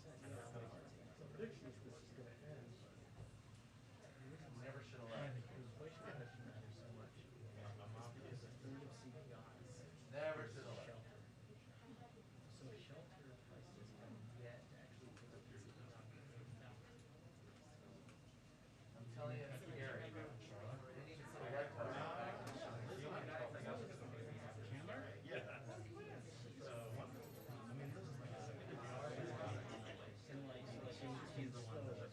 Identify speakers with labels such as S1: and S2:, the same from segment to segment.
S1: The prediction is this is going to end.
S2: Never should have left.
S1: Inflation doesn't matter so much. Because a third of CPIs.
S2: Never should have left.
S1: Shelter. So shelter prices have yet to actually pick up your
S2: I'm telling you, it's scary. They didn't even say red post.
S3: Yeah. So, I mean, this is like a
S1: and like he's the one that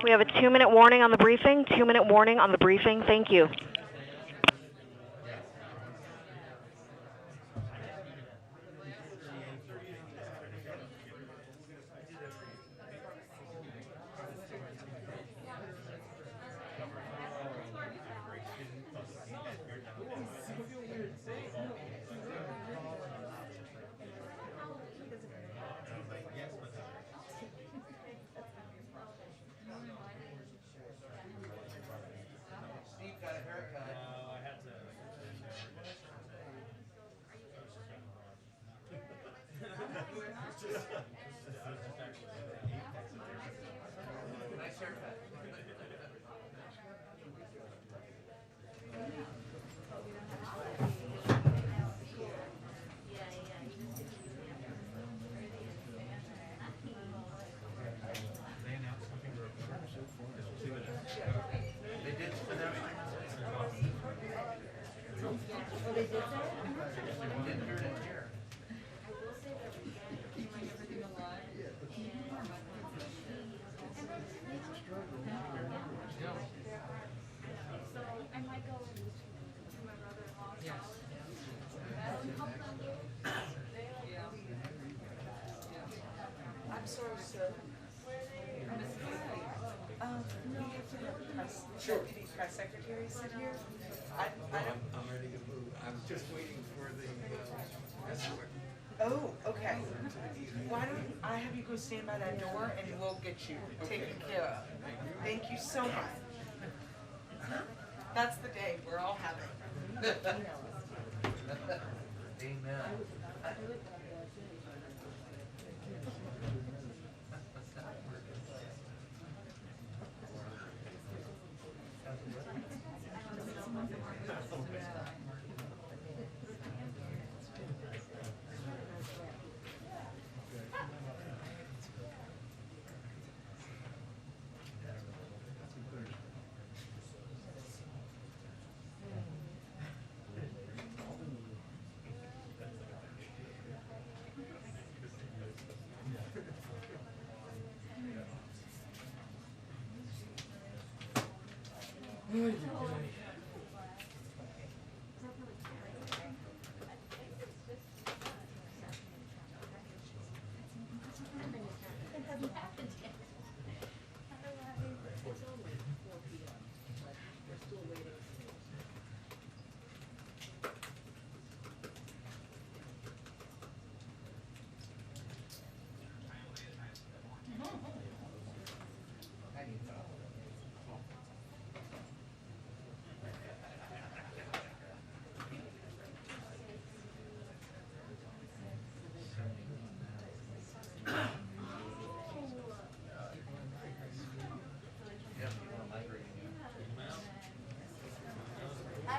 S4: We have a 2-minute warning on the briefing. 2-minute warning on the briefing. Thank you.
S2: Steve got a haircut.
S3: I had to.
S2: Nice haircut.
S3: They announced something to reporters.
S2: They did for them. Didn't hear it in here.
S5: I might go to my brother-in-law's house.
S6: I'm sorry, sir. No, deputy press secretary sit here. I don't.
S7: I'm ready to move. I'm just waiting for the escort.
S6: Oh, okay. Why don't I have you go stand by that door and we'll get you taken care of. Thank you so much. That's the day we're all having.
S2: Amen.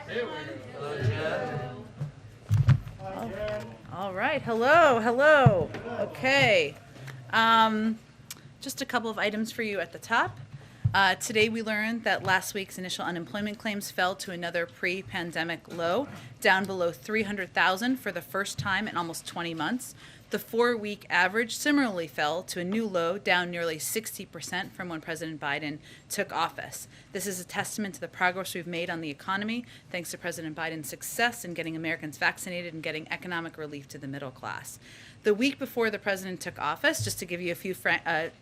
S2: Hello, Jen.
S8: All right, hello. Okay. Just a couple of items for you at the top. Today we learned that last week's initial unemployment claims fell to another pre-pandemic low, down below 300,000 for the first time in almost 20 months. The 4-week average similarly fell to a new low, down nearly 60% from when President Biden took office. This is a testament to the progress we've made on the economy, thanks to President Biden's success in getting Americans vaccinated and getting economic relief to the middle class. The week before the president took office, just to give you a few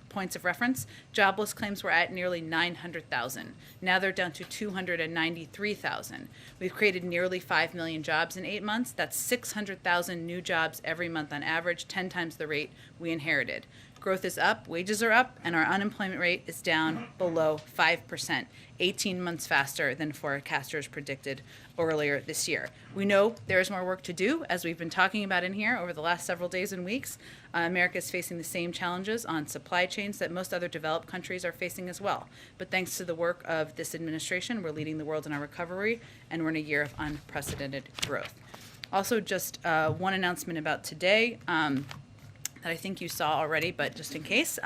S8: points of reference, jobless claims were at nearly 900,000. Now they're down to 293,000. We've created nearly 5 million jobs in 8 months. That's 600,000 new jobs every month on average, 10 times the rate we inherited. Growth is up, wages are up, and our unemployment rate is down below 5%, 18 months faster than forecasters predicted earlier this year. We know there is more work to do, as we've been talking about in here over the last several days and weeks. America is facing the same challenges on supply chains that most other developed countries are facing as well. But thanks to the work of this administration, we're leading the world in our recovery, and we're in a year of unprecedented growth. Also, just one announcement about today. that I think you saw already, but just in case.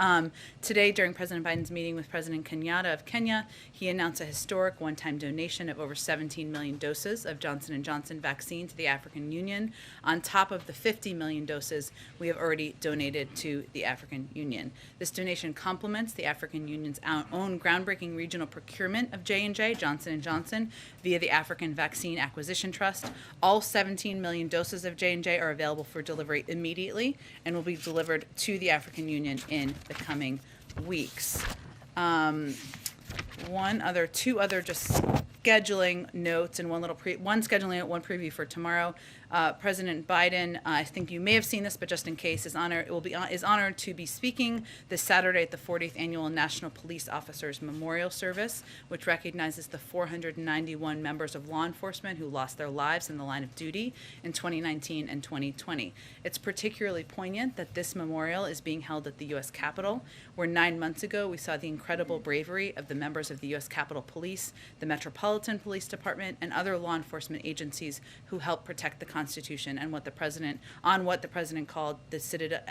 S8: Today, during President Biden's meeting with President Kenyatta of Kenya, he announced a historic one-time donation of over 17 million doses of Johnson & Johnson vaccine to the African Union, on top of the 50 million doses we have already donated to the African Union. This donation complements the African Union's own groundbreaking regional procurement of J&J, Johnson & Johnson, via the African Vaccine Acquisition Trust. All 17 million doses of J&J are available for delivery immediately and will be delivered to the African Union in the coming weeks. Two other just scheduling notes, and one scheduling note, one preview for tomorrow. President Biden, I think you may have seen this, but just in case, is honored to be speaking this Saturday at the 40th Annual National Police Officers Memorial Service, which recognizes the 491 members of law enforcement who lost their lives in the line of duty in 2019 and 2020. It's particularly poignant that this memorial is being held at the U.S. Capitol, where 9 months ago we saw the incredible bravery of the members of the U.S. Capitol Police, the Metropolitan Police Department, and other law enforcement agencies who helped protect the Constitution and what the president called the citadel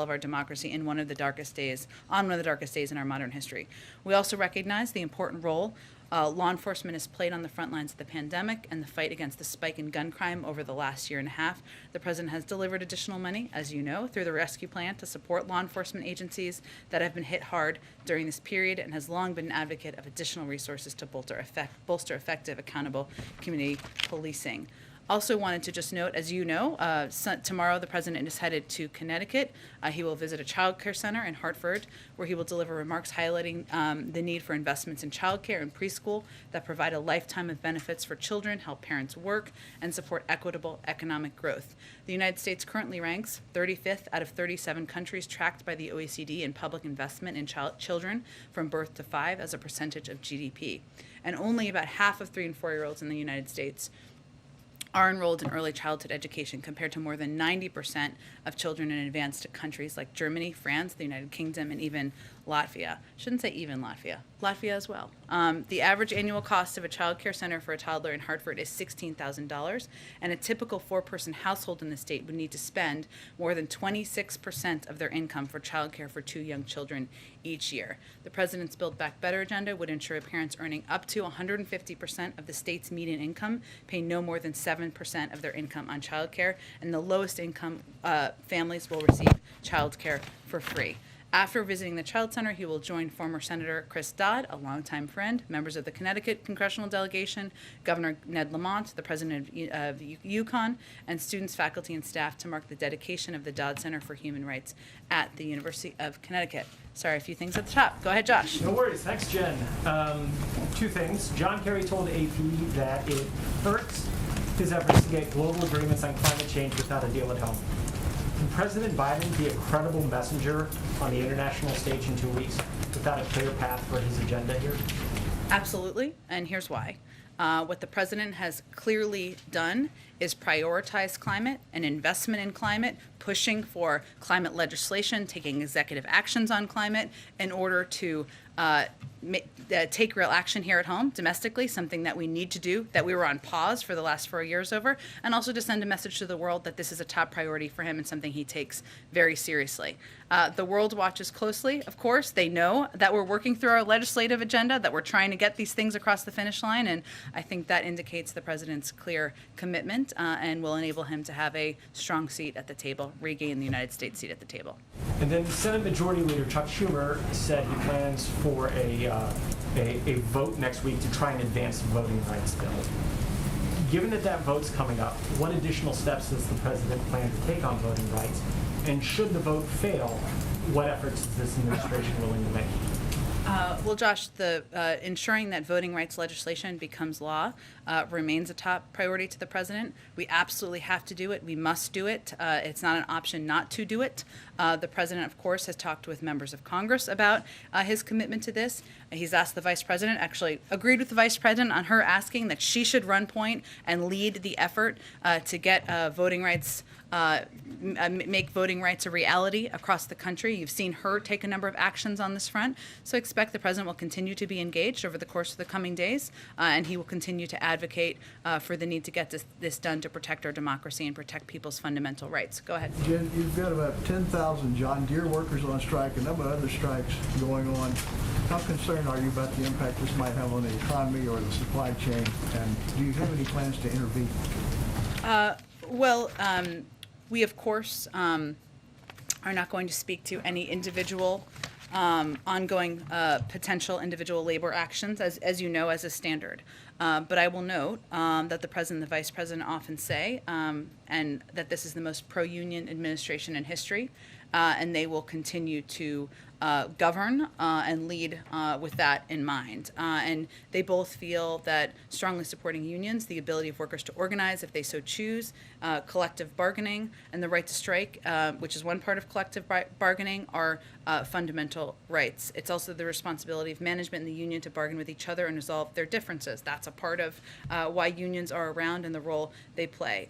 S8: of our democracy in one of the darkest days in our modern history. We also recognize the important role law enforcement has played on the front lines of the pandemic and the fight against the spike in gun crime over the last year and a half. The president has delivered additional money, as you know, through the rescue plan to support law enforcement agencies that have been hit hard during this period, and has long been an advocate of additional resources to bolster effective, accountable community policing. Also wanted to just note, as you know, tomorrow the president is headed to Connecticut. He will visit a child care center in Hartford, where he will deliver remarks highlighting the need for investments in child care and preschool that provide a lifetime of benefits for children, help parents work, and support equitable economic growth. The United States currently ranks 35th out of 37 countries tracked by the OECD in public investment in children from birth to 5 as a percentage of GDP. And only about half of 3 and 4-year-olds in the United States are enrolled in early childhood education, compared to more than 90% of children in advanced countries like Germany, France, the United Kingdom, and even Latvia. Shouldn't say even Latvia. Latvia as well. The average annual cost of a child care center for a toddler in Hartford is $16,000, and a typical 4-person household in the state would need to spend more than 26% of their income for child care for 2 young children each year. The president's Build Back Better agenda would ensure parents earning up to 150% of the state's median income pay no more than 7% of their income on child care, and the lowest income families will receive child care for free. After visiting the Child Center, he will join former Senator Chris Dodd, a longtime friend, members of the Connecticut Congressional Delegation, Governor Ned Lamont, the president of UConn, and students, faculty, and staff to mark the dedication of the Dodd Center for Human Rights at the University of Connecticut. Sorry, a few things at the top. Go ahead, Josh.
S3: No worries. Thanks, Jen. 2 things. John Kerry told AP that it hurts his efforts to get global agreements on climate change without a deal at home. Can President Biden be a credible messenger on the international stage in 2 weeks without a clear path for his agenda here?
S8: Absolutely, and here's why. What the president has clearly done is prioritize climate and investment in climate, pushing for climate legislation, taking executive actions on climate in order to take real action here at home domestically, something that we need to do, that we were on pause for the last 4 years over, and also to send a message to the world that this is a top priority for him and something he takes very seriously. The world watches closely, of course. They know that we're working through our legislative agenda, that we're trying to get these things across the finish line, and I think that indicates the president's clear commitment and will enable him to have a strong seat at the table, regain the United States seat at the table.
S3: And then Senate Majority Leader Chuck Schumer said he plans for a vote next week to try and advance the voting rights bill. Given that vote's coming up, what additional steps does the president plan to take on voting rights? And should the vote fail, what efforts is this administration willing to make?
S8: Well, Josh, ensuring that voting rights legislation becomes law remains a top priority to the president. We absolutely have to do it. We must do it. It's not an option not to do it. The president, of course, has talked with members of Congress about his commitment to this. He's asked the vice president, actually agreed with the vice president on her asking that she should run point and lead the effort to get voting rights, make voting rights a reality across the country. You've seen her take a number of actions on this front, so I expect the president will continue to be engaged over the course of the coming days, and he will continue to advocate for the need to get this done to protect our democracy and protect people's fundamental rights. Go ahead.
S9: Jen, you've got about 10,000 John Deere workers on strike, a number of other strikes going on. How concerned are you about the impact this might have on the economy or the supply chain, and do you have any plans to intervene?
S8: We, of course, are not going to speak to any individual ongoing potential individual labor actions, as you know, as a standard. But I will note that the president and the vice president often say, and that this is the most pro-union administration in history, and they will continue to govern and lead with that in mind. And they both feel that strongly supporting unions, the ability of workers to organize if they so choose, collective bargaining, and the right to strike, which is one part of collective bargaining, are fundamental rights. It's also the responsibility of management and the union to bargain with each other and resolve their differences. That's a part of why unions are around and the role they play.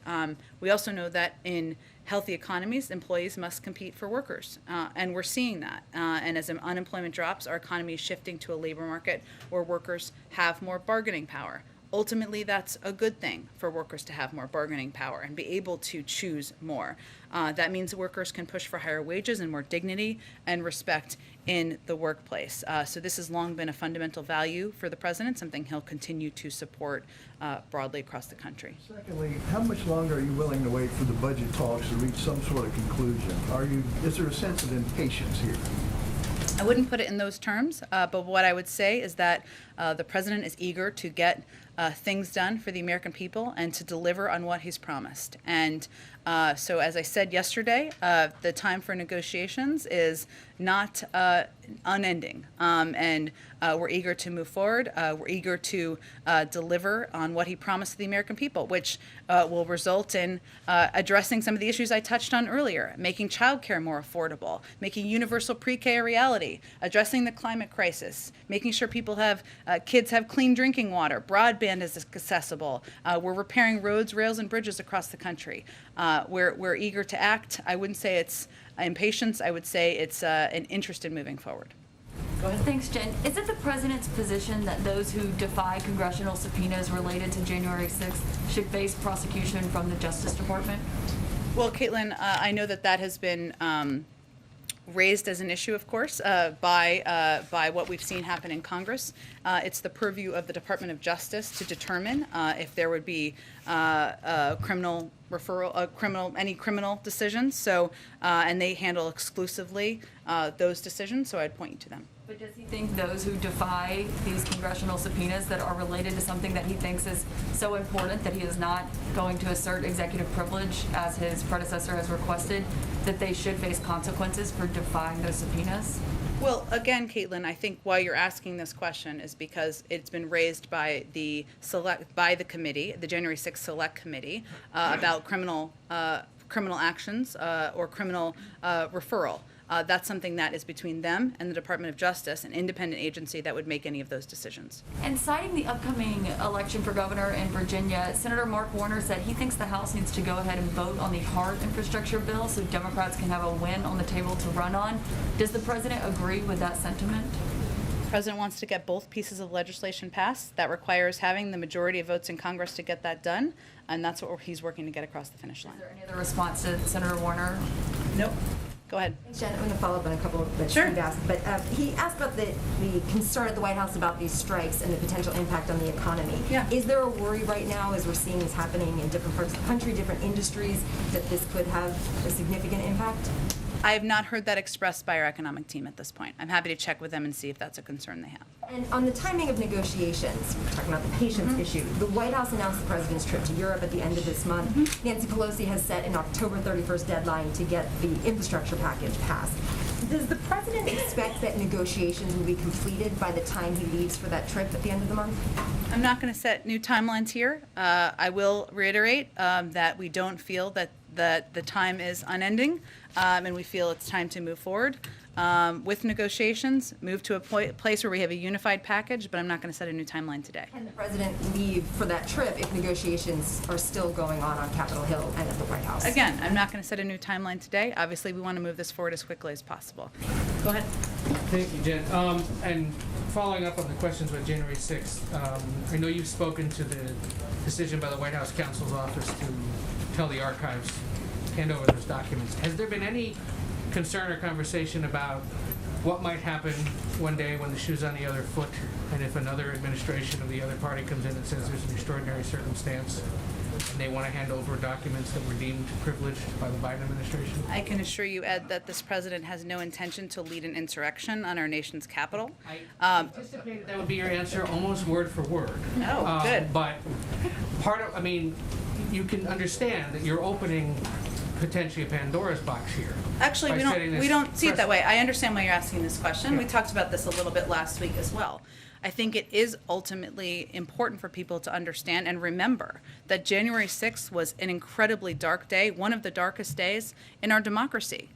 S8: We also know that in healthy economies, employees must compete for workers, and we're seeing that. And as unemployment drops, our economy is shifting to a labor market where workers have more bargaining power. Ultimately, that's a good thing for workers to have more bargaining power and be able to choose more. That means workers can push for higher wages and more dignity and respect in the workplace. So this has long been a fundamental value for the president, something he'll continue to support broadly across the country.
S9: Secondly, how much longer are you willing to wait for the budget talks to reach some sort of conclusion? Is there a sense of impatience here?
S8: I wouldn't put it in those terms, but what I would say is that the president is eager to get things done for the American people and to deliver on what he's promised. And so as I said yesterday, the time for negotiations is not unending. And we're eager to move forward. We're eager to deliver on what he promised to the American people, which will result in addressing some of the issues I touched on earlier, making childcare more affordable, making universal pre-K a reality, addressing the climate crisis, making sure people have kids have clean drinking water, broadband is accessible. We're repairing roads, rails, and bridges across the country. We're eager to act. I wouldn't say it's impatience. I would say it's an interest in moving forward.
S10: Go ahead. Thanks, Jen. Is it the president's position that those who defy congressional subpoenas related to January 6th should face prosecution from the Justice Department?
S8: Well, Caitlin, I know that has been raised as an issue, of course, by what we've seen happen in Congress. It's the purview of the Department of Justice to determine if there would be criminal referral, any criminal decisions. So, and they handle exclusively those decisions. So I'd point you to them.
S10: But does he think those who defy these congressional subpoenas that are related to something that he thinks is so important that he is not going to assert executive privilege as his predecessor has requested, that they should face consequences for defying those subpoenas?
S8: Well, again, Caitlin, I think why you're asking this question is because it's been raised by the committee, the January 6th Select Committee, about criminal actions or criminal referral. That's something that is between them and the Department of Justice, an independent agency that would make any of those decisions.
S10: And citing the upcoming election for governor in Virginia, Senator Mark Warner said he thinks the House needs to go ahead and vote on the hard infrastructure bill so Democrats can have a win on the table to run on. Does the president agree with that sentiment?
S8: The president wants to get both pieces of legislation passed. That requires having the majority of votes in Congress to get that done, and that's what he's working to get across the finish line.
S10: Is there any other response to Senator Warner?
S8: Nope. Go ahead.
S11: Jen, I'm going to follow up on a couple that Steve asked, but he asked about the concern at the White House about these strikes and the potential impact on the economy.
S8: Yeah.
S11: Is there a worry right now, as we're seeing this happening in different parts of the country, different industries, that this could have a significant impact?
S8: I have not heard that expressed by our economic team at this point. I'm happy to check with them and see if that's a concern they have.
S11: And on the timing of negotiations, we're talking about the patience issue. The White House announced the president's trip to Europe at the end of this month. Nancy Pelosi has set an October 31st deadline to get the infrastructure package passed. Does the president expect that negotiations will be completed by the time he leaves for that trip at the end of the month?
S8: I'm not going to set new timelines here. I will reiterate that we don't feel that the time is unending, and we feel it's time to move forward. with negotiations, move to a place where we have a unified package, but I'm not going to set a new timeline today.
S11: Can the president leave for that trip if negotiations are still going on Capitol Hill and at the White House?
S8: Again, I'm not going to set a new timeline today. Obviously, we want to move this forward as quickly as possible. Go ahead.
S12: Thank you, Jen. And following up on the questions about January 6th, I know you've spoken to the decision by the White House counsel's office to tell the archives, hand over those documents. Has there been any concern or conversation about what might happen one day when the shoe's on the other foot, and if another administration of the other party comes in and says there's an extraordinary circumstance and they want to hand over documents that were deemed privileged by the Biden administration?
S8: I can assure you, Ed, that this president has no intention to lead an insurrection on our nation's capital.
S12: I anticipated that would be your answer, almost word for word.
S8: Oh, good.
S12: But you can understand that you're opening potentially a Pandora's box here.
S8: Actually, we don't see it that way. I understand why you're asking this question. We talked about this a little bit last week as well. I think it is ultimately important for people to understand and remember that January 6th was an incredibly dark day, one of the darkest days in our democracy.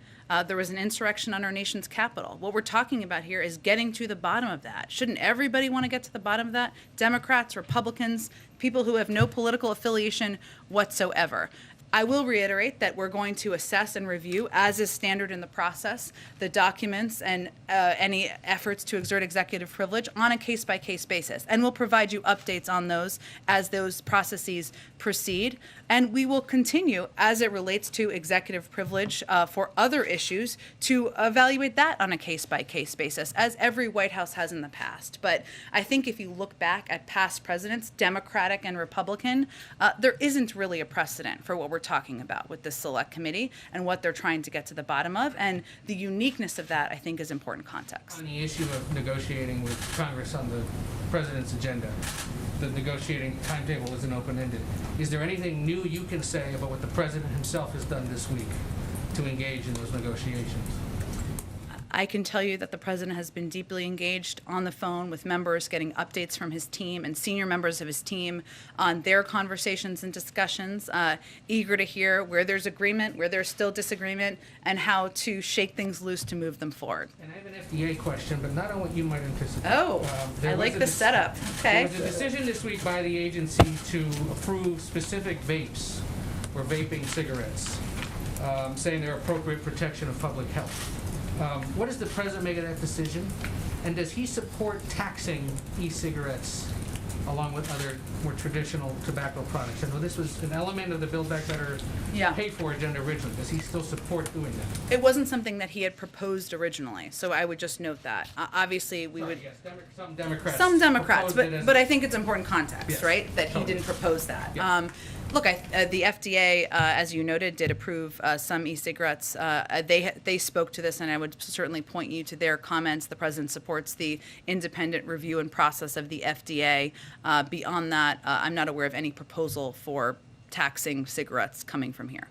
S8: There was an insurrection on our nation's capital. What we're talking about here is getting to the bottom of that. Shouldn't everybody want to get to the bottom of that? Democrats, Republicans, people who have no political affiliation whatsoever. I will reiterate that we're going to assess and review, as is standard in the process, the documents and any efforts to exert executive privilege on a case-by-case basis. And we'll provide you updates on those as those processes proceed. And we will continue, as it relates to executive privilege for other issues, to evaluate that on a case-by-case basis, as every White House has in the past. But I think if you look back at past presidents, Democratic and Republican, there isn't really a precedent for what we're talking about with this select committee and what they're trying to get to the bottom of. And the uniqueness of that, I think, is important context.
S12: On the issue of negotiating with Congress on the president's agenda, the negotiating timetable isn't open-ended. Is there anything new you can say about what the president himself has done this week to engage in those negotiations?
S8: I can tell you that the president has been deeply engaged on the phone with members, getting updates from his team and senior members of his team on their conversations and discussions, eager to hear where there's agreement, where there's still disagreement, and how to shake things loose to move them forward.
S12: And I have an FDA question, but not on what you might anticipate.
S8: Oh, I like the setup. Okay.
S12: There was a decision this week by the agency to approve specific vapes or vaping cigarettes, saying they're appropriate protection of public health. What does the president make of that decision? And does he support taxing e-cigarettes along with other more traditional tobacco products? I know this was an element of the Build Back Better pay for agenda originally. Does he still support doing that?
S8: It wasn't something that he had proposed originally, so I would just note that. Obviously, we would...
S12: Yes, some Democrats.
S8: Some Democrats, but I think it's important context, yes, right? That he didn't propose that.
S12: Yeah.
S8: Look, the FDA, as you noted, did approve some e-cigarettes. They spoke to this, and I would certainly point you to their comments. The president supports the independent review and process of the FDA. Beyond that, I'm not aware of any proposal for taxing cigarettes coming from here.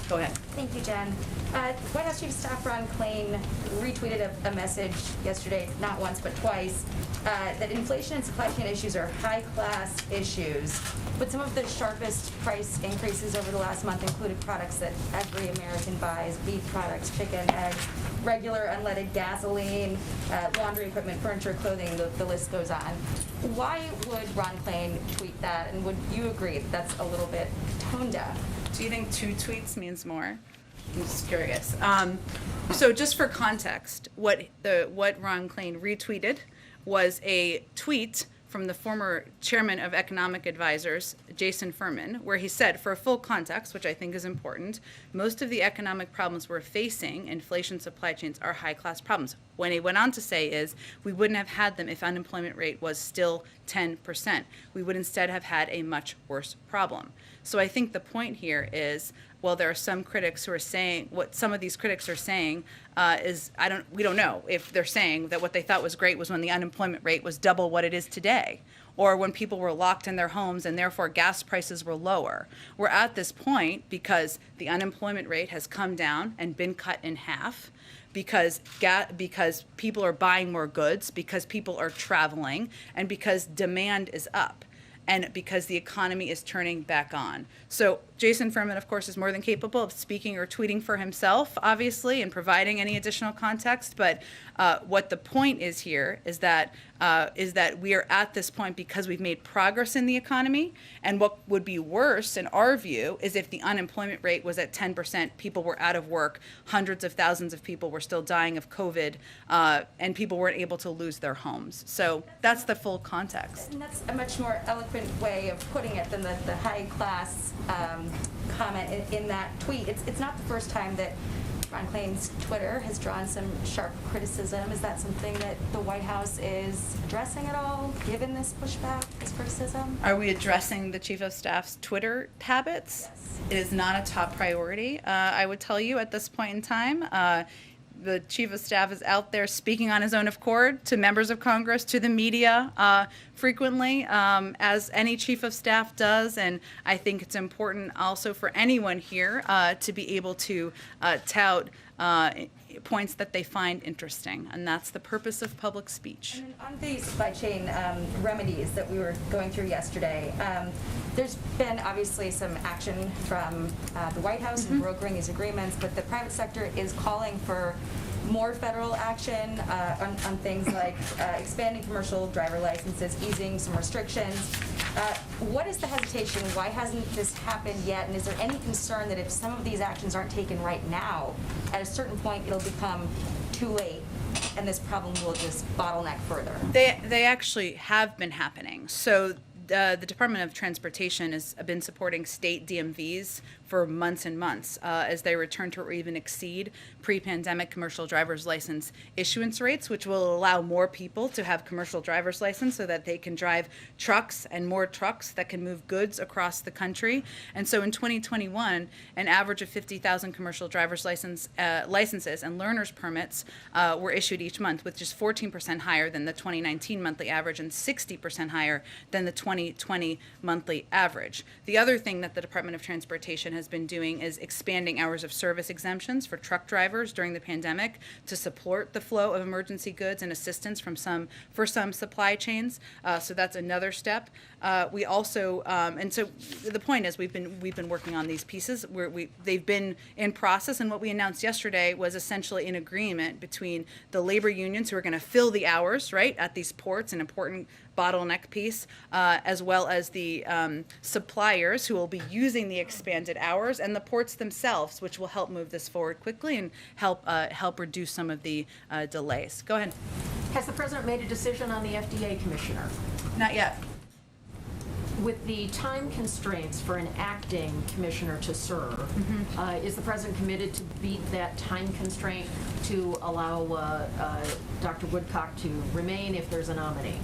S8: Go ahead.
S11: Thank you, Jen. White House Chief of Staff Ron Klain retweeted a message yesterday, not once but twice, that inflation and supply chain issues are high-class issues. But some of the sharpest price increases over the last month included products that every American buys: beef products, chicken, eggs, regular unleaded gasoline, laundry equipment, furniture, clothing, the list goes on. Why would Ron Klain tweet that, and would you agree that that's a little bit tone deaf?
S8: Do you think 2 tweets means more? I'm just curious. So just for context, what Ron Klain retweeted was a tweet from the former chairman of Economic Advisors, Jason Furman, where he said, for full context, which I think is important, most of the economic problems we're facing, inflation, supply chains, are high-class problems. What he went on to say is, we wouldn't have had them if unemployment rate was still 10%. We would instead have had a much worse problem. So I think the point here is, well, there are some critics who are saying, what some of these critics are saying is, we don't know if they're saying that what they thought was great was when the unemployment rate was double what it is today, or when people were locked in their homes and therefore gas prices were lower. We're at this point because the unemployment rate has come down and been cut in half, because people are buying more goods, because people are traveling, and because demand is up, and because the economy is turning back on. So Jason Furman, of course, is more than capable of speaking or tweeting for himself, obviously, and providing any additional context. But what the point is here is that we are at this point because we've made progress in the economy. And what would be worse, in our view, is if the unemployment rate was at 10%, people were out of work, hundreds of thousands of people were still dying of COVID, and people weren't able to lose their homes. So that's the full context.
S11: And that's a much more eloquent way of putting it than the high-class comment in that tweet. It's not the first time that Ron Klain's Twitter has drawn some sharp criticism. Is that something that the White House is addressing at all, given this pushback, this criticism?
S8: Are we addressing the Chief of Staff's Twitter habits?
S11: Yes.
S8: It is not a top priority, I would tell you, at this point in time. The Chief of Staff is out there speaking on his own accord to members of Congress, to the media frequently, as any Chief of Staff does. And I think it's important also for anyone here to be able to tout points that they find interesting. And that's the purpose of public speech.
S11: And on the supply chain remedies that we were going through yesterday, there's been obviously some action from the White House in brokering these agreements, but the private sector is calling for more federal action on things like expanding commercial driver licenses, easing some restrictions. What is the hesitation? Why hasn't this happened yet? And is there any concern that if some of these actions aren't taken right now, at a certain point it'll become too late and this problem will just bottleneck further?
S8: They actually have been happening. So the Department of Transportation has been supporting state DMVs for months and months as they return to or even exceed pre-pandemic commercial driver's license issuance rates, which will allow more people to have commercial driver's license so that they can drive trucks and more trucks that can move goods across the country. And so in 2021, an average of 50,000 commercial driver's licenses and learner's permits were issued each month, which is 14% higher than the 2019 monthly average and 60% higher than the 2020 monthly average. The other thing that the Department of Transportation has been doing is expanding hours of service exemptions for truck drivers during the pandemic to support the flow of emergency goods and assistance for some supply chains. So that's another step. We also, and so the point is, we've been working on these pieces. They've been in process, and what we announced yesterday was essentially an agreement between the labor unions who are going to fill the hours, right, at these ports, an important bottleneck piece, as well as the suppliers who will be using the expanded hours, and the ports themselves, which will help move this forward quickly and help reduce some of the delays. Go ahead.
S13: Has the president made a decision on the FDA commissioner?
S8: Not yet.
S13: With the time constraints for an acting commissioner to serve, is the president committed to beat that time constraint to allow Dr. Woodcock to remain if there's a nominee?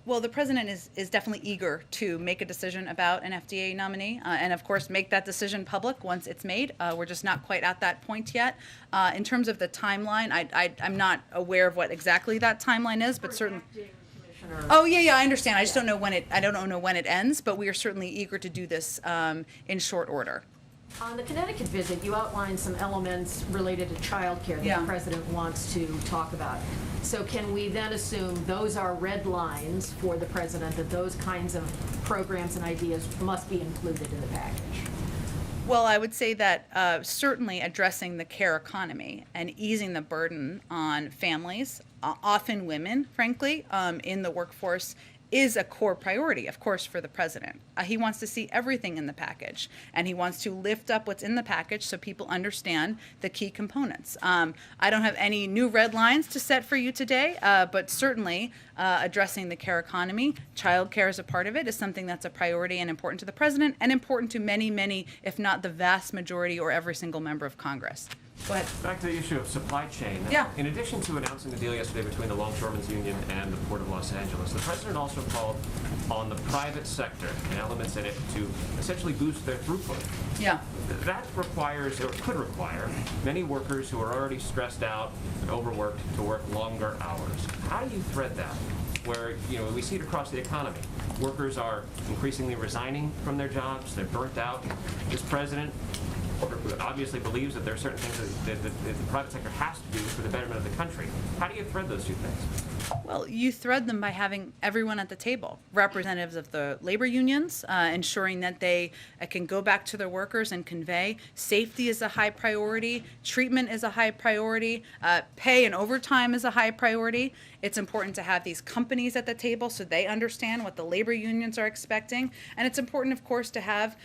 S8: Well, the president is definitely eager to make a decision about an FDA nominee and, of course, make that decision public once it's made. We're just not quite at that point yet. In terms of the timeline, I'm not aware of what exactly that timeline is, but certainly. Oh, yeah, I understand. I just don't know when it ends, but we are certainly eager to do this in short order.
S13: On the Connecticut visit, you outlined some elements related to child care that the president wants to talk about. So can we then assume those are red lines for the president, that those kinds of programs and ideas must be included in the package?
S8: Well, I would say that certainly addressing the care economy and easing the burden on families, often women, frankly, in the workforce, is a core priority, of course, for the president. He wants to see everything in the package, and he wants to lift up what's in the package so people understand the key components. I don't have any new red lines to set for you today, but certainly addressing the care economy, child care as a part of it, is something that's a priority and important to the president and important to many, many, if not the vast majority or every single member of Congress. Go ahead.
S14: Back to the issue of supply chain.
S8: Yeah.
S14: In addition to announcing the deal yesterday between the Longshoremen's Union and the Port of Los Angeles, the president also called on the private sector and elements in it to essentially boost their throughput.
S8: Yeah.
S14: That requires, or could require, many workers who are already stressed out and overworked to work longer hours. How do you thread that? Where, we see it across the economy. Workers are increasingly resigning from their jobs. They're burnt out. This president obviously believes that there are certain things that the private sector has to do for the betterment of the country. How do you thread those two things?
S8: Well, you thread them by having everyone at the table, representatives of the labor unions, ensuring that they can go back to their workers and convey safety is a high priority, treatment is a high priority, pay and overtime is a high priority. It's important to have these companies at the table so they understand what the labor unions are expecting. And it's important, of course, to have,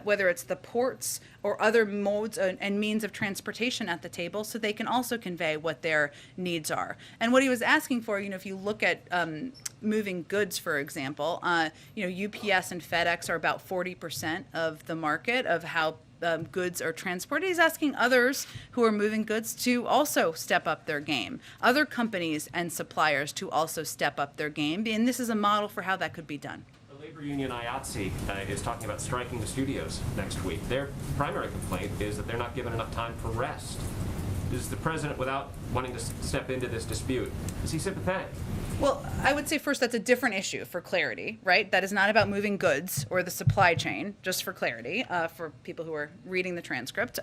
S8: whether it's the ports or other modes and means of transportation at the table so they can also convey what their needs are. And what he was asking for, if you look at moving goods, for example, UPS and FedEx are about 40% of the market of how goods are transported. He's asking others who are moving goods to also step up their game, other companies and suppliers to also step up their game, and this is a model for how that could be done.
S14: The labor union IATSE is talking about striking the studios next week. Their primary complaint is that they're not given enough time for rest. Is the president, without wanting to step into this dispute, is he sympathetic?
S8: Well, I would say first that's a different issue for clarity, right? That is not about moving goods or the supply chain, just for clarity, for people who are reading the transcript.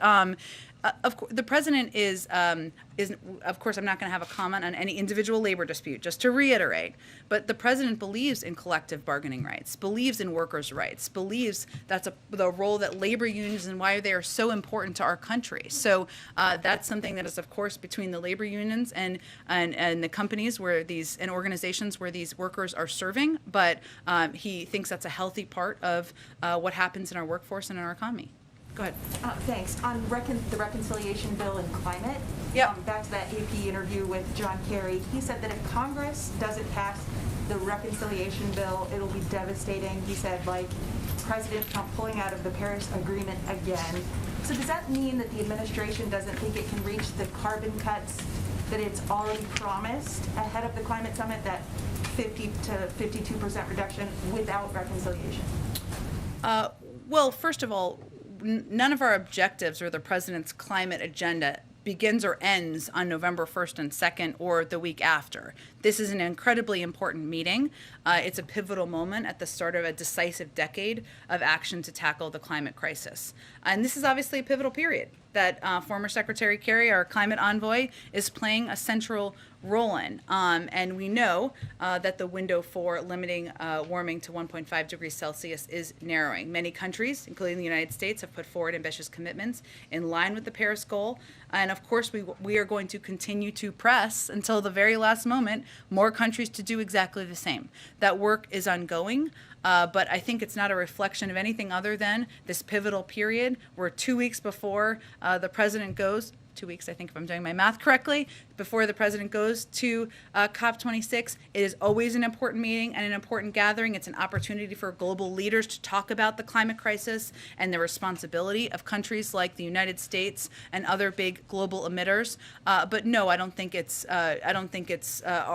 S8: Of course, the president is, of course, I'm not going to have a comment on any individual labor dispute, just to reiterate, but the president believes in collective bargaining rights, believes in workers' rights, believes that's the role that labor unions and why they are so important to our country. So that's something that is, of course, between the labor unions and the companies where these, and organizations where these workers are serving, but he thinks that's a healthy part of what happens in our workforce and in our economy. Go ahead.
S15: Thanks. On the reconciliation bill and climate, back to that AP interview with John Kerry, he said that if Congress doesn't pass the reconciliation bill, it'll be devastating. He said, like, President Trump pulling out of the Paris Agreement again. So does that mean that the administration doesn't think it can reach the carbon cuts that it's already promised ahead of the climate summit, that 50 to 52% reduction without reconciliation?
S8: Well, first of all, none of our objectives or the president's climate agenda begins or ends on November 1st and 2nd or the week after. This is an incredibly important meeting. It's a pivotal moment at the start of a decisive decade of action to tackle the climate crisis. And this is obviously a pivotal period that former Secretary Kerry, our climate envoy, is playing a central role in. And we know that the window for limiting warming to 1.5 degrees Celsius is narrowing. Many countries, including the United States, have put forward ambitious commitments in line with the Paris goal. And of course, we are going to continue to press until the very last moment more countries to do exactly the same. That work is ongoing. But I think it's not a reflection of anything other than this pivotal period where 2 weeks before the president goes, 2 weeks, I think, if I'm doing my math correctly, before the president goes to COP26. It is always an important meeting and an important gathering. It's an opportunity for global leaders to talk about the climate crisis and the responsibility of countries like the United States and other big global emitters. But no, I don't think it's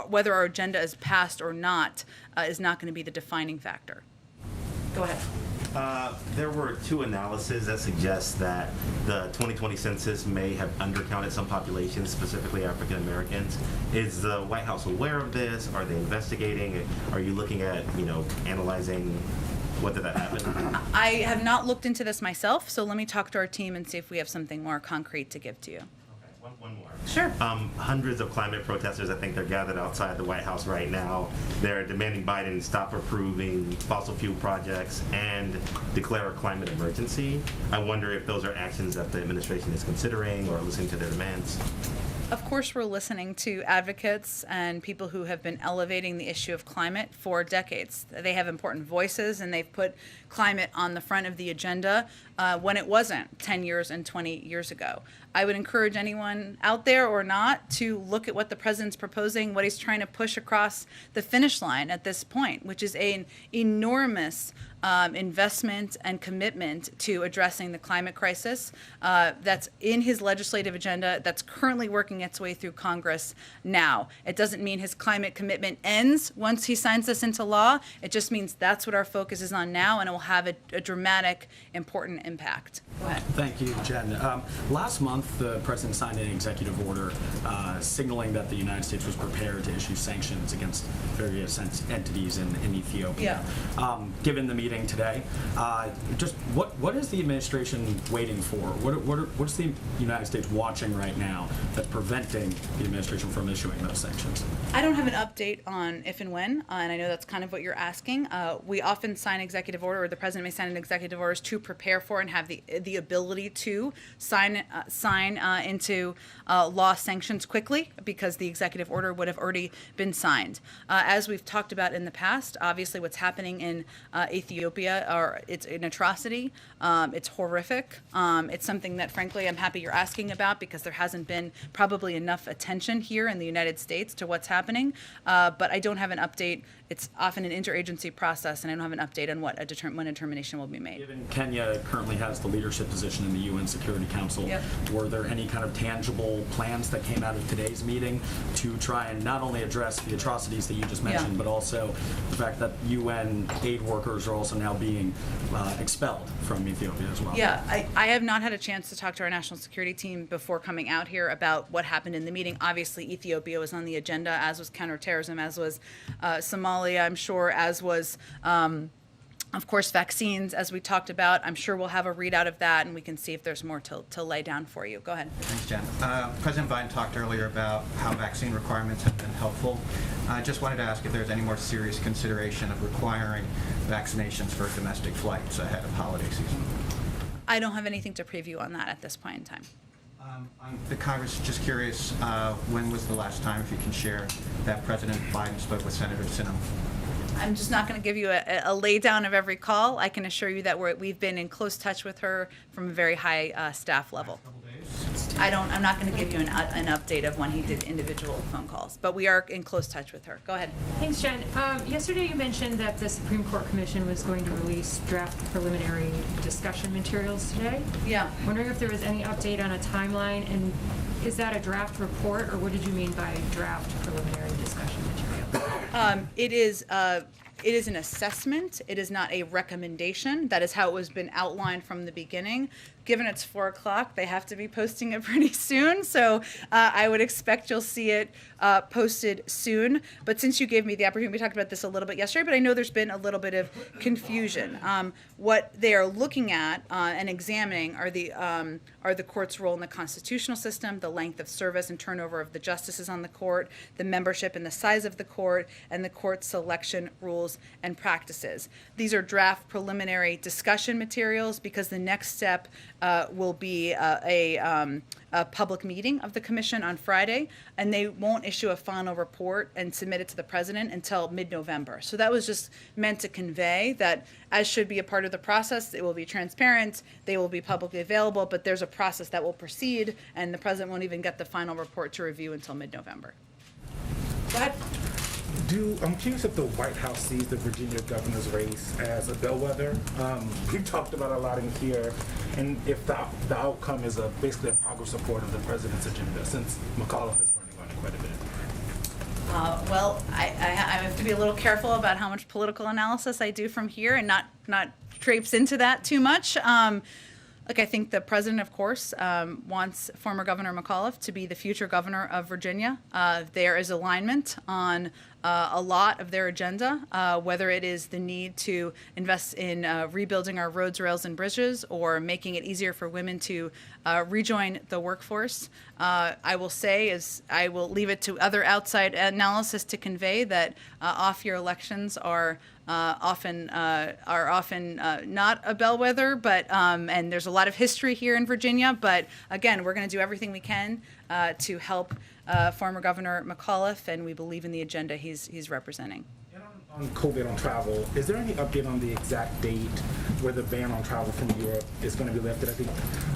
S8: whether our agenda is passed or not is not going to be the defining factor. Go ahead.
S16: There were two analyses that suggest that the 2020 census may have undercounted some populations, specifically African Americans. Is the White House aware of this? Are they investigating? Are you looking at, analyzing whether that happened?
S8: I have not looked into this myself, so let me talk to our team and see if we have something more concrete to give to you.
S16: One more.
S8: Sure.
S16: Hundreds of climate protesters, I think they're gathered outside the White House right now. They're demanding Biden stop approving fossil fuel projects and declare a climate emergency. I wonder if those are actions that the administration is considering or listening to their demands.
S8: Of course, we're listening to advocates and people who have been elevating the issue of climate for decades. They have important voices, and they've put climate on the front of the agenda when it wasn't 10 years and 20 years ago. I would encourage anyone out there or not to look at what the president's proposing, what he's trying to push across the finish line at this point, which is an enormous investment and commitment to addressing the climate crisis that's in his legislative agenda that's currently working its way through Congress now. It doesn't mean his climate commitment ends once he signs this into law. It just means that's what our focus is on now, and it will have a dramatic, important impact. Go ahead.
S17: Thank you, Jen. Last month, the president signed an executive order signaling that the United States was prepared to issue sanctions against various entities in Ethiopia.
S8: Yeah.
S17: Given the meeting today, just what is the administration waiting for? What's the United States watching right now that's preventing the administration from issuing those sanctions?
S8: I don't have an update on if and when, and I know that's kind of what you're asking. We often sign executive order, or the president may sign an executive orders to prepare for and have the ability to sign into law sanctions quickly, because the executive order would have already been signed. As we've talked about in the past, obviously what's happening in Ethiopia, it's an atrocity. It's horrific. It's something that, frankly, I'm happy you're asking about, because there hasn't been probably enough attention here in the United States to what's happening. But I don't have an update. It's often an interagency process, and I don't have an update on when a determination will be made.
S17: Given Kenya currently has the leadership position in the UN Security Council,
S8: Yep.
S17: were there any kind of tangible plans that came out of today's meeting to try and not only address the atrocities that you just mentioned, but also the fact that UN aid workers are also now being expelled from Ethiopia as well?
S8: Yeah, I have not had a chance to talk to our national security team before coming out here about what happened in the meeting. Obviously, Ethiopia was on the agenda, as was counterterrorism, as was Somalia, I'm sure, as was, of course, vaccines, as we talked about. I'm sure we'll have a readout of that, and we can see if there's more to lay down for you. Go ahead.
S18: Thanks, Jen. President Biden talked earlier about how vaccine requirements have been helpful. I just wanted to ask if there's any more serious consideration of requiring vaccinations for domestic flights ahead of holiday season.
S8: I don't have anything to preview on that at this point in time.
S18: The Congress, just curious, when was the last time, if you can share, that President Biden spoke with Senator Sinema?
S8: I'm just not going to give you a lay down of every call. I can assure you that we've been in close touch with her from a very high staff level. I'm not going to give you an update of when he did individual phone calls, but we are in close touch with her. Go ahead.
S13: Thanks, Jen. Yesterday you mentioned that the Supreme Court Commission was going to release draft preliminary discussion materials today.
S8: Yeah.
S13: Wondering if there was any update on a timeline, and is that a draft report, or what did you mean by draft preliminary discussion materials?
S8: It is an assessment. It is not a recommendation. That is how it was been outlined from the beginning. Given it's 4 o'clock, they have to be posting it pretty soon. So I would expect you'll see it posted soon. But since you gave me the opportunity, we talked about this a little bit yesterday, but I know there's been a little bit of confusion. What they are looking at and examining are the court's role in the constitutional system, the length of service and turnover of the justices on the court, the membership and the size of the court, and the court's selection rules and practices. These are draft preliminary discussion materials, because the next step will be a public meeting of the commission on Friday, and they won't issue a final report and submit it to the president until mid-November. So that was just meant to convey that, as should be a part of the process, it will be transparent, they will be publicly available, but there's a process that will proceed, and the president won't even get the final report to review until mid-November. Go ahead.
S19: I'm curious if the White House sees the Virginia governor's race as a bellwether. We've talked about a lot in here, and if the outcome is basically a progress support of the president's agenda, since McAuliffe is running on it quite a bit.
S8: Well, I have to be a little careful about how much political analysis I do from here, and not traipse into that too much. Look, I think the president, of course, wants former Governor McAuliffe to be the future governor of Virginia. There is alignment on a lot of their agenda, whether it is the need to invest in rebuilding our roads, rails, and bridges, or making it easier for women to rejoin the workforce. I will say, I will leave it to other outside analysis to convey that off-year elections are often not a bellwether, but and there's a lot of history here in Virginia. But again, we're going to do everything we can to help former Governor McAuliffe, and we believe in the agenda he's representing.
S19: On COVID on travel, is there any update on the exact date where the ban on travel from Europe is going to be lifted? I think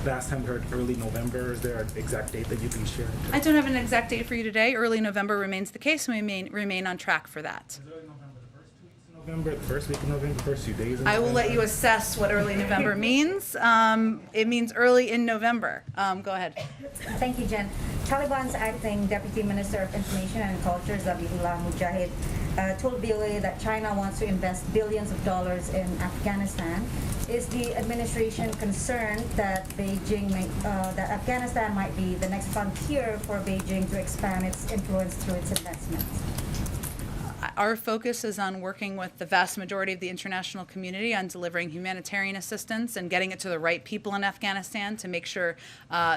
S19: last time we heard early November. Is there an exact date that you can share?
S8: I don't have an exact date for you today. Early November remains the case, and we remain on track for that.
S19: Is early November the first 2 weeks in November, the first week of November, first few days of
S8: I will let
S19: November?
S8: you assess what early November means. It means early in November. Go ahead.
S20: Thank you, Jen. Taliban's acting Deputy Minister of Information and Culture, Zabiullah Mujahid, told VOA that China wants to invest billions of dollars in Afghanistan. Is the administration concerned that that Afghanistan might be the next frontier for Beijing to expand its influence through its investments?
S8: Our focus is on working with the vast majority of the international community on delivering humanitarian assistance and getting it to the right people in Afghanistan to make sure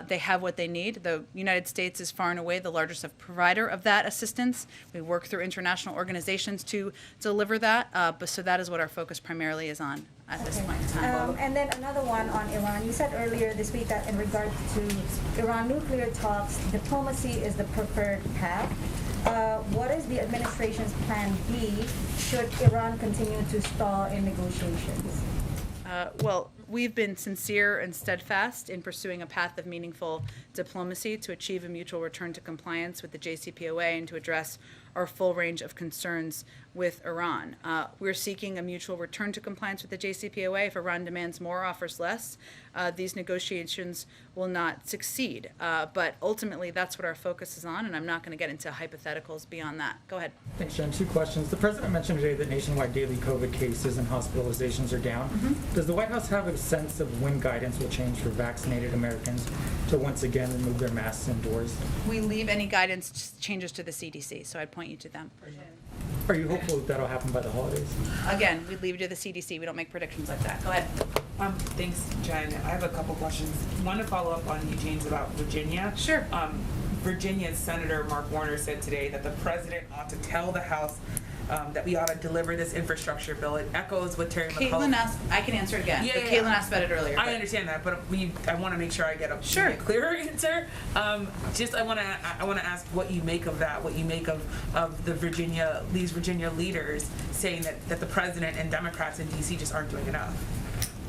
S8: they have what they need. The United States is far and away the largest provider of that assistance. We work through international organizations to deliver that, so that is what our focus primarily is on at this point in time.
S20: And then another one on Iran. You said earlier this week that in regard to Iran nuclear talks, diplomacy is the preferred path. What is the administration's plan B should Iran continue to stall in negotiations?
S8: Well, we've been sincere and steadfast in pursuing a path of meaningful diplomacy to achieve a mutual return to compliance with the JCPOA and to address our full range of concerns with Iran. We're seeking a mutual return to compliance with the JCPOA. If Iran demands more, offers less, these negotiations will not succeed. But ultimately, that's what our focus is on, and I'm not going to get into hypotheticals beyond that. Go ahead.
S3: Thanks, Jen. 2 questions. The President mentioned today that nationwide daily COVID cases and hospitalizations are down. Does the White House have a sense of when guidance will change for vaccinated Americans to once again remove their masks indoors?
S8: We leave any guidance changes to the CDC, so I'd point you to them.
S3: Are you hopeful that that'll happen by the holidays?
S8: Again, we leave it to the CDC. We don't make predictions like that. Go ahead.
S6: Thanks, Jen. I have a couple questions. One to follow up on Eugene's about Virginia.
S8: Sure.
S6: Virginia's Senator Mark Warner said today that the president ought to tell the House that we ought to deliver this infrastructure bill. It echoes what Terry McCullough...
S8: Caitlin asked, I can answer it again, but Caitlin asked about it earlier.
S6: I understand that, but I want to make sure I get a clearer answer. I want to ask what you make of that, what you make of these Virginia leaders saying that the president and Democrats in D.C. just aren't doing enough.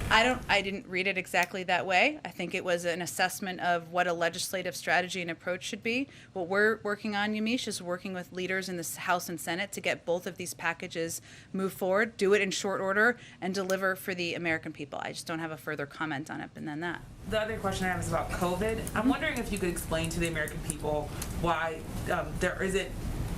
S8: I didn't read it exactly that way. I think it was an assessment of what a legislative strategy and approach should be. What we're working on, Yamiche, is working with leaders in the House and Senate to get both of these packages moved forward, do it in short order, and deliver for the American people. I just don't have a further comment on it than that.
S6: The other question I have is about COVID. I'm wondering if you could explain to the American people why there isn't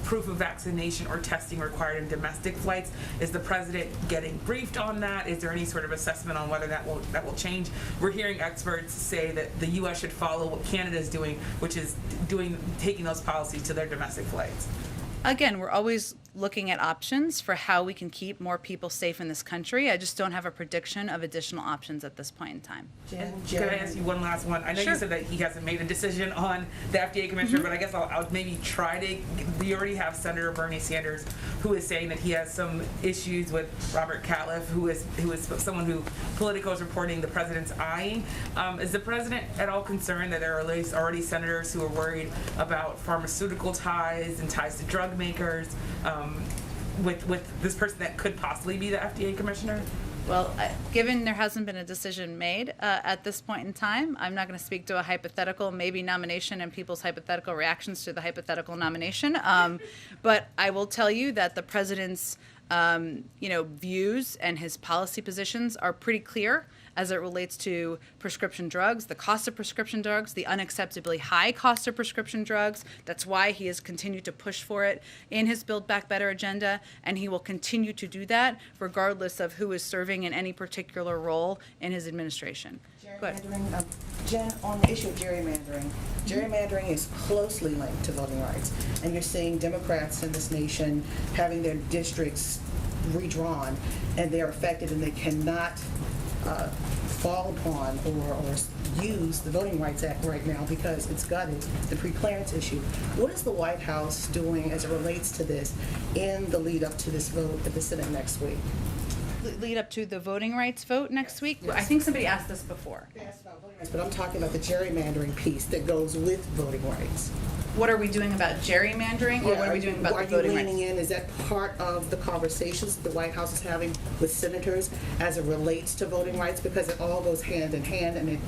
S6: proof of vaccination or testing required in domestic flights. Is the president getting briefed on that? Is there any sort of assessment on whether that will change? We're hearing experts say that the U.S. should follow what Canada is doing, which is taking those policies to their domestic flights.
S8: Again, we're always looking at options for how we can keep more people safe in this country. I just don't have a prediction of additional options at this point in time.
S6: Can I ask you one last one? I know you said that he hasn't made a decision on the FDA commissioner, but I guess I'll maybe try to. You already have Senator Bernie Sanders, who is saying that he has some issues with Robert Califf, who is someone who Politico is reporting the president's eyeing. Is the president at all concerned that there are already senators who are worried about pharmaceutical ties and ties to drug makers? With this person that could possibly be the FDA commissioner?
S8: Well, given there hasn't been a decision made at this point in time, I'm not going to speak to a hypothetical maybe nomination and people's hypothetical reactions to the hypothetical nomination. But I will tell you that the president's views and his policy positions are pretty clear as it relates to prescription drugs, the cost of prescription drugs, the unacceptably high cost of prescription drugs. That's why he has continued to push for it in his Build Back Better agenda, and he will continue to do that regardless of who is serving in any particular role in his administration.
S21: Gerrymandering, Jen, on the issue of gerrymandering is closely linked to voting rights, and you're seeing Democrats in this nation having their districts redrawn, and they're affected, and they cannot fall upon or use the Voting Rights Act right now because it's gutted, the pre-clearance issue. What is the White House doing as it relates to this in the lead up to this vote at the Senate next week?
S8: Lead up to the voting rights vote next week? Yes. I think somebody asked this before.
S21: They asked about voting rights, but I'm talking about the gerrymandering piece that goes with voting rights.
S8: What are we doing about gerrymandering, or what are we doing about the voting rights?
S21: Are you leaning in? Is that part of the conversations the White House is having with senators as it relates to voting rights? Because it all goes hand in hand, and it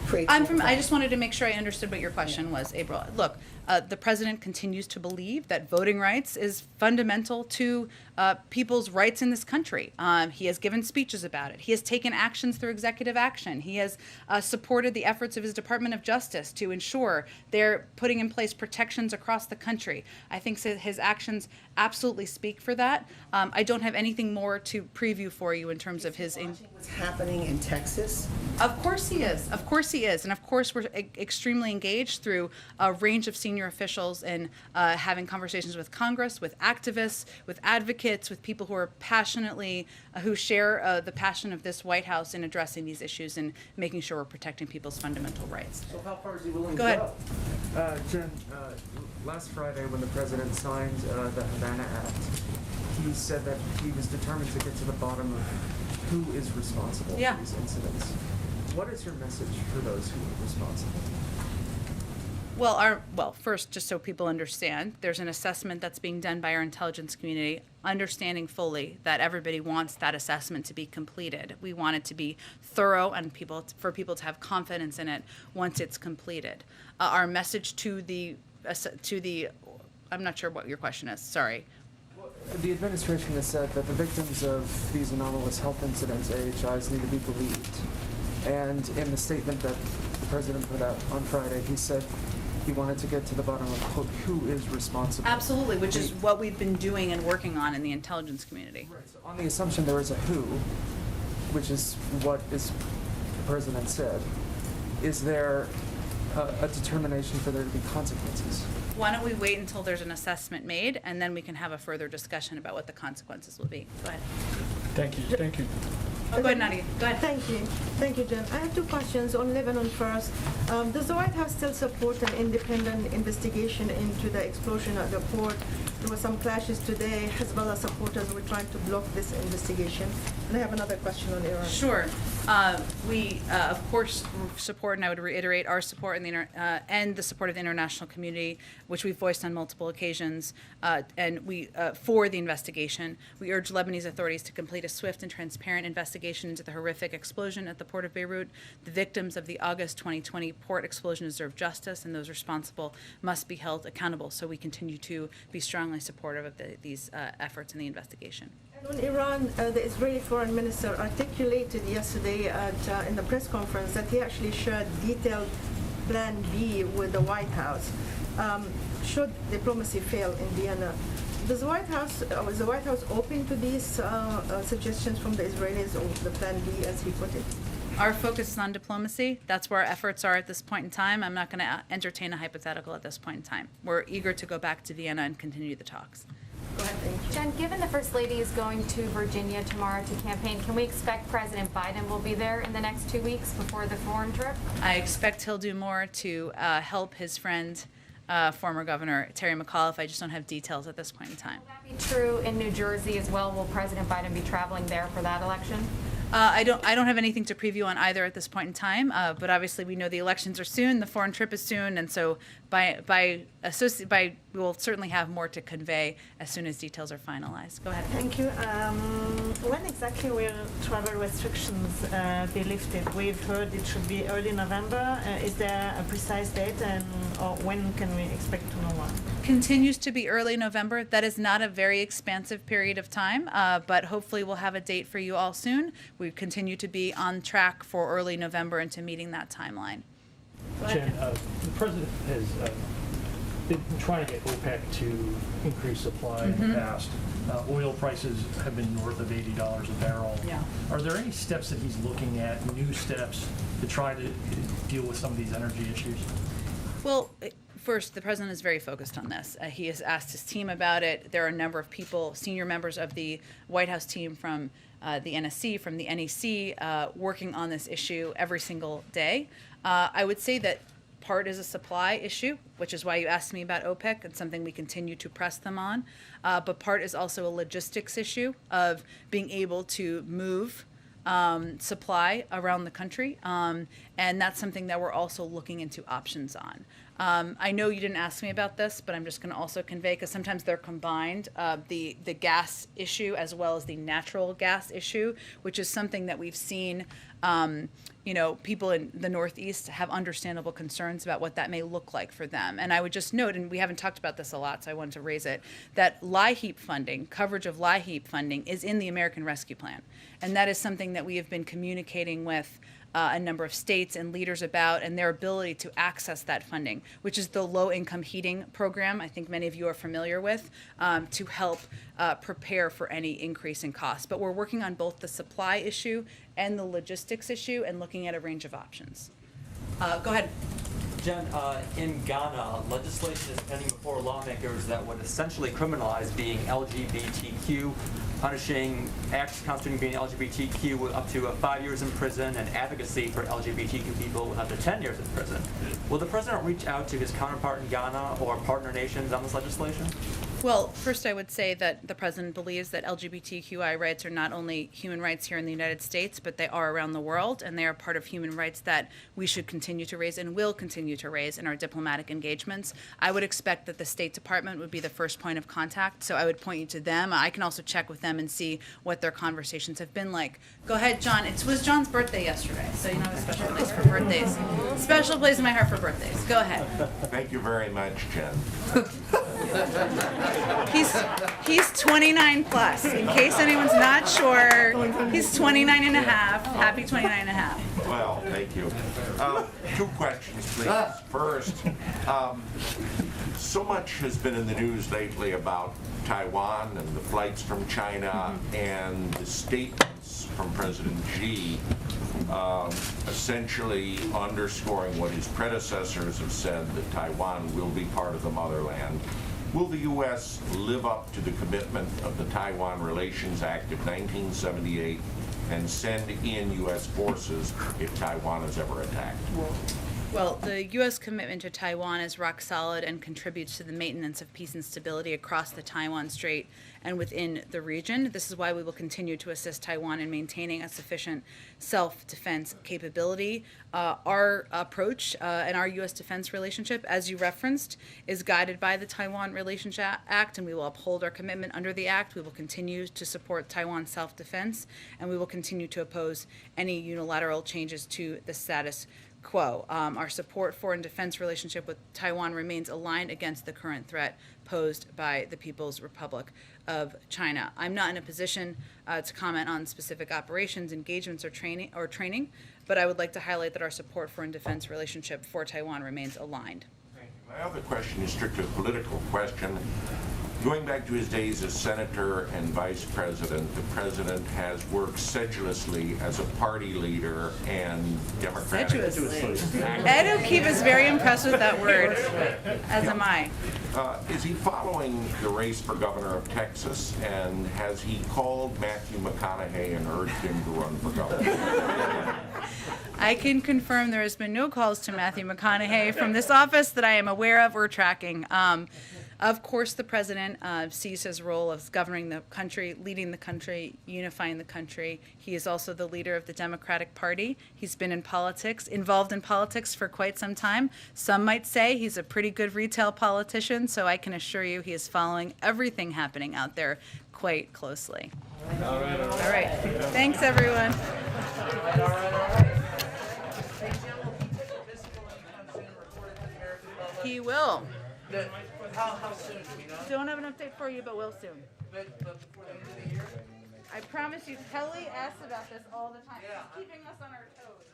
S21: creates...
S8: I just wanted to make sure I understood what your question was, April. Look, The president continues to believe that voting rights is fundamental to people's rights in this country. He has given speeches about it. He has taken actions through executive action. He has supported the efforts of his Department of Justice to ensure they're putting in place protections across the country. I think his actions absolutely speak for that. I don't have anything more to preview for you in terms of his...
S21: What's happening in Texas?
S8: Of course he is. Of course he is. And of course we're extremely engaged through a range of senior officials and having conversations with Congress, with activists, with advocates, with people who are passionately, who share the passion of this White House in addressing these issues and making sure we're protecting people's fundamental rights.
S2: So how far is he willing
S8: Go
S2: to
S8: ahead.
S2: go? Jen, last Friday when the president signed the Havana Act, he said that he was determined to get to the bottom of who is responsible
S8: Yeah.
S2: for these incidents. What is your message for those who are responsible?
S8: Well, first, just so people understand, there's an assessment that's being done by our intelligence community, understanding fully that everybody wants that assessment to be completed. We want it to be thorough and for people to have confidence in it once it's completed. Our message to the, I'm not sure what your question is, sorry.
S2: The administration has said that the victims of these anomalous health incidents, AHIs, need to be believed. And in the statement that the president put out on Friday, he said he wanted to get to the bottom of who is responsible.
S8: Absolutely, which is what we've been doing and working on in the intelligence community.
S2: Right, so on the assumption there is a who, which is what the president said, is there a determination for there to be consequences?
S8: Why don't we wait until there's an assessment made, and then we can have a further discussion about what the consequences will be. Go ahead.
S3: Thank you. Thank you.
S8: Oh, go ahead, Nadia. Go ahead.
S5: Thank you. Thank you, Jen. I have two questions on Lebanon first. Does the White House still support an independent investigation into the explosion at the port? There were some clashes today. Hezbollah supporters were trying to block this investigation. And I have another question on Iran.
S8: Sure. We, of course, support, and I would reiterate our support in the and the support of the international community, which we've voiced on multiple occasions, and we for the investigation. We urge Lebanese authorities to complete a swift and transparent investigation into the horrific explosion at the port of Beirut. The victims of the August 2020 port explosion deserve justice, and those responsible must be held accountable. So we continue to be strongly supportive of these efforts in the investigation.
S5: On Iran, the Israeli foreign minister articulated yesterday in the press conference that he actually shared detailed Plan B with the White House should diplomacy fail in Vienna. Was the White House open to these suggestions from the Israelis, or the Plan B, as he put it?
S8: Our focus is on diplomacy. That's where our efforts are at this point in time. I'm not going to entertain a hypothetical at this point in time. We're eager to go back to Vienna and continue the talks.
S5: Go ahead, thank you.
S11: Jen, given the First Lady is going to Virginia tomorrow to campaign, can we expect President Biden will be there in the next 2 weeks before the foreign trip?
S8: I expect he'll do more to help his friend, former Governor Terry McAuliffe. I just don't have details at this point in time.
S11: Will that be true in New Jersey as well? Will President Biden be traveling there for that election?
S8: I don't have anything to preview on either at this point in time, but obviously we know the elections are soon, the foreign trip is soon, and so we will certainly have more to convey as soon as details are finalized. Go ahead.
S5: Thank you. When exactly will travel restrictions be lifted? We've heard it should be early November. Is there a precise date, or when can we expect to know one?
S8: Continues to be early November. That is not a very expansive period of time, but hopefully we'll have a date for you all soon. We continue to be on track for early November and to meeting that timeline.
S3: Jen, the president has been trying to get OPEC to increase supply in the past. Oil prices have been north of $80 a barrel.
S8: Yeah.
S3: Are there any steps that he's looking at, new steps, to try to deal with some of these energy issues?
S8: Well, first, the president is very focused on this. He has asked his team about it. There are a number of people, senior members of the White House team from the NSC, from the NEC, working on this issue every single day. I would say that part is a supply issue, which is why you asked me about OPEC. It's something we continue to press them on. But part is also a logistics issue of being able to move supply around the country. And that's something that we're also looking into options on. I know you didn't ask me about this, but I'm just going to also convey, because sometimes they're combined, the gas issue as well as the natural gas issue, which is something that we've seen, people in the Northeast have understandable concerns about what that may look like for them. And I would just note, and we haven't talked about this a lot, so I wanted to raise it, that LIHEAP funding, coverage of LIHEAP funding, is in the American Rescue Plan. And that is something that we have been communicating with a number of states and leaders about, and their ability to access that funding, which is the low-income heating program I think many of you are familiar with, to help prepare for any increase in costs. But we're working on both the supply issue and the logistics issue and looking at a range of options. Go ahead.
S1: Jen, in Ghana, legislation is pending before lawmakers that would essentially criminalize being LGBTQ, punishing acts constituting being LGBTQ with up to 5 years in prison, and advocacy for LGBTQ people with up to 10 years in prison. Will the president reach out to his counterpart in Ghana or partner nations on this legislation?
S8: Well, first I would say that the president believes that LGBTQI rights are not only human rights here in the United States, but they are around the world, and they are part of human rights that we should continue to raise and will continue to raise in our diplomatic engagements. I would expect that the State Department would be the first point of contact, so I would point you to them. I can also check with them and see what their conversations have been like. Go ahead, John. It was John's birthday yesterday, so you know I have a special place for birthdays. Special place in my heart for birthdays. Go ahead.
S22: Thank you very much, Jen.
S8: He's 29 plus. In case anyone's not sure, he's 29 and a half. Happy 29 and a half.
S22: Well, thank you. 2 questions, please. First, so much has been in the news lately about Taiwan and the flights from China and the statements from President Xi essentially underscoring what his predecessors have said, that Taiwan will be part of the motherland. Will the U.S. live up to the commitment of the Taiwan Relations Act of 1978 and send in U.S. forces if Taiwan is ever attacked?
S8: Well, the U.S. commitment to Taiwan is rock solid and contributes to the maintenance of peace and stability across the Taiwan Strait and within the region. This is why we will continue to assist Taiwan in maintaining a sufficient self-defense capability. Our approach and our U.S. defense relationship, as you referenced, is guided by the Taiwan Relations Act, and we will uphold our commitment under the act. We will continue to support Taiwan's self-defense, and we will continue to oppose any unilateral changes to the status quo. Our support for and defense relationship with Taiwan remains aligned against the current threat posed by the People's Republic of China. I'm not in a position to comment on specific operations, engagements, or training, but I would like to highlight that our support for and defense relationship for Taiwan remains aligned.
S22: My other question is strictly a political question. Going back to his days as senator and vice president, the president has worked sedulously as a party leader and Democratic.
S8: Sedulously. Ed O'Keefe is very impressed with that word, as am I.
S22: Is he following the race for governor of Texas, and has he called Matthew McConaughey and urged him to run for governor?
S8: I can confirm there has been no calls to Matthew McConaughey from this office that I am aware of or tracking. Of course, the president sees his role as governing the country, leading the country, unifying the country. He is also the leader of the Democratic Party. He's been involved in politics for quite some time. Some might say he's a pretty good retail politician, so I can assure you he is following everything happening out there quite closely.
S22: All
S8: right. Thanks, everyone. He will.
S7: How soon? Do we know?
S8: Don't have an update for you, but will soon.
S7: But before the end of the year?
S8: I promise you, Kelly asks about this all the time. She's keeping us on our toes.